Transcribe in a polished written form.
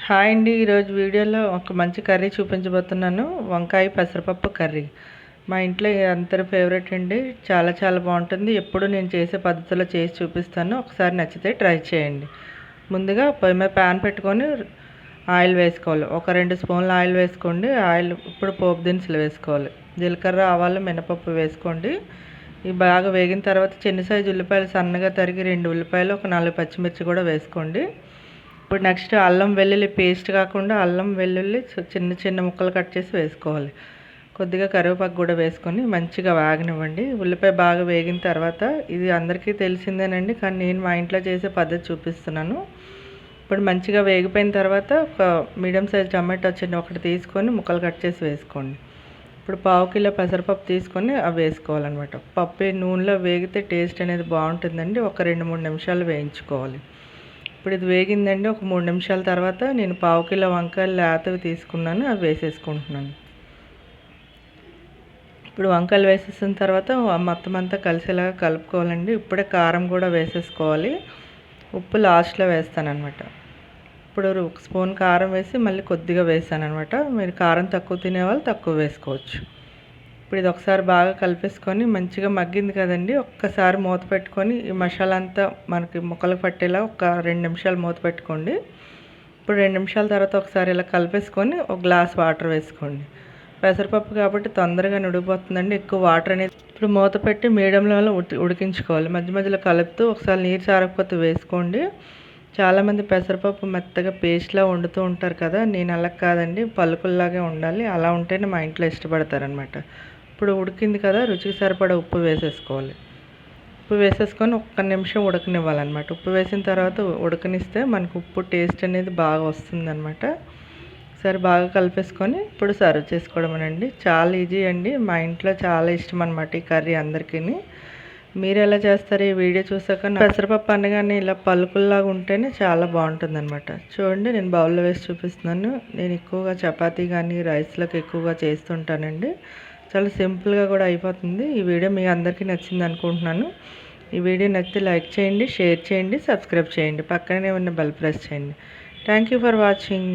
Hi అండి. ఈరోజు వీడియోలో ఒక మంచి కర్రీ చూపించబోతున్నాను. వంకాయ పెసరపప్పు కర్రీ. మా ఇంట్లో అందరి ఫేవరెట్ అండి. చాలా చాలా బాగుంటుంది. ఎప్పుడు నేను చేసే పద్ధతిలో చేసి చూపిస్తాను. ఒకసారి నచ్చితే ట్రై చేయండి. ముందుగా పొయ్యి మీద ప్యాన్ పెట్టుకొని ఆయిల్ వేసుకోవాలి. ఒక 2 స్పూన్ల ఆయిల్ వేసుకోండి. ఆయిల్ ఇప్పుడు పోపు దినుసులు వేసుకోవాలి. జీలకర్ర, ఆవాలు, మినపప్పు వేసుకోండి. ఇవి బాగా వేగిన తర్వాత చిన్న సైజు ఉల్లిపాయలు సన్నగా తరిగి 2 ఉల్లిపాయలు, ఒక 4 పచ్చిమిర్చి కూడా వేసుకోండి. ఇప్పుడు నెక్స్ట్ అల్లం వెల్లుల్లి పేస్ట్ కాకుండా అల్లం వెల్లుల్లి చిన్న చిన్న ముక్కలు కట్ చేసి వేసుకోవాలి. కొద్దిగా కరివేపాకు కూడా వేసుకొని మంచిగా వేగనివ్వండి. ఉల్లిపాయ బాగా వేగిన తర్వాత, ఇది అందరికీ తెలిసిందేనండి, కానీ నేను మా ఇంట్లో చేసే పద్ధతి చూపిస్తున్నాను. ఇప్పుడు మంచిగా వేగిపోయిన తర్వాత ఒక మీడియం సైజ్ టమాటో ఒకటి తీసుకొని ముక్కలు కట్ చేసి వేసుకోండి. ఇప్పుడు పావు కిలో పెసరపప్పు తీసుకొని అవి వేసుకోవాలన్నమాట. పప్పు నూనెలో వేగితే టేస్ట్ అనేది బాగుంటుందండి. ఒక 2-3 నిమిషాలు వేయించుకోవాలి. ఇప్పుడు ఇది వేగిందండి. ఒక 3 నిమిషాల తర్వాత నేను పావు కిలో వంకాయలు లేతవి తీసుకున్నాను, అవి వేసేసుకుంటున్నాను. ఇప్పుడు వంకాయలు వేసేసిన తర్వాత మొత్తం అంతా కలిసేలాగా కలుపుకోవాలండి. ఇప్పుడే కారం కూడా వేసేసుకోవాలి. ఉప్పు లాస్ట్లో వేస్తానన్నమాట. ఇప్పుడు 1 స్పూన్ కారం వేసి మళ్ళీ కొద్దిగా వేసాను అనమాట. మీరు కారం తక్కువ తినేవాళ్ళు తక్కువ వేసుకోవచ్చు. ఇప్పుడు ఇది ఒకసారి బాగా కలిపేసుకొని మంచిగా మగ్గింది కదండి, ఒక్కసారి మూత పెట్టుకొని ఈ మసాలా అంతా మనకి ముక్కలకు పట్టేలా ఒక 2 నిమిషాలు మూత పెట్టుకోండి. ఇప్పుడు 2 నిమిషాల తర్వాత ఒకసారి ఇలా కలిపేసుకొని ఒక గ్లాస్ వాటర్ వేసుకోండి. పెసరపప్పు కాబట్టి తొందరగా ఉడికిపోతుందండి. ఎక్కువ వాటర్ అనేది ఇప్పుడు మూత పెట్టి మీడియంలో ఉడికించుకోవాలి. మధ్య మధ్యలో కలుపుతూ ఒకసారి నీరు సారకపోతే వేసుకోండి. చాలామంది పెసరపప్పు మెత్తగా పేస్ట్లా వండుతూ ఉంటారు కదా, నేను అలా కాదండి, పలుకుల్లాగే ఉండాలి. అలా ఉంటేనే మా ఇంట్లో ఇష్టపడతారనమాట. ఇప్పుడు ఉడికింది కదా, రుచికి సరిపడా ఉప్పు వేసేసుకోవాలి. ఉప్పు వేసేసుకొని 1 నిమిషం ఉడకనివ్వాలన్నమాట. ఉప్పు వేసిన తర్వాత ఉడకనిస్తే మనకు ఉప్పు టేస్ట్ అనేది బాగా వస్తుందన్నమాట. సరే బాగా కలిపేసుకొని ఇప్పుడు సర్వ్ చేసుకోవడమేనండి. చాలా ఈజీ అండి. మా ఇంట్లో చాలా ఇష్టం అనమాట ఈ కర్రీ అందరికీ. మీరు ఎలా చేస్తారు? ఈ వీడియో చూసాక పెసరపప్పు అనగానే ఇలా పలుకుల్లాగా ఉంటేనే చాలా బాగుంటుందన్నమాట. చూడండి, నేను బౌల్లో వేసి చూపిస్తున్నాను. నేను ఎక్కువగా చపాతీ కానీ రైస్లకు ఎక్కువగా చేస్తుంటానండి. చాలా సింపుల్గా కూడా అయిపోతుంది. ఈ వీడియో మీ అందరికీ నచ్చింది అనుకుంటున్నాను. ఈ వీడియో నచ్చితే లైక్ చేయండి, షేర్ చేయండి, సబ్స్క్రైబ్ చేయండి, పక్కనే ఉన్న బెల్ ప్రెస్ చేయండి. Thank you for watching.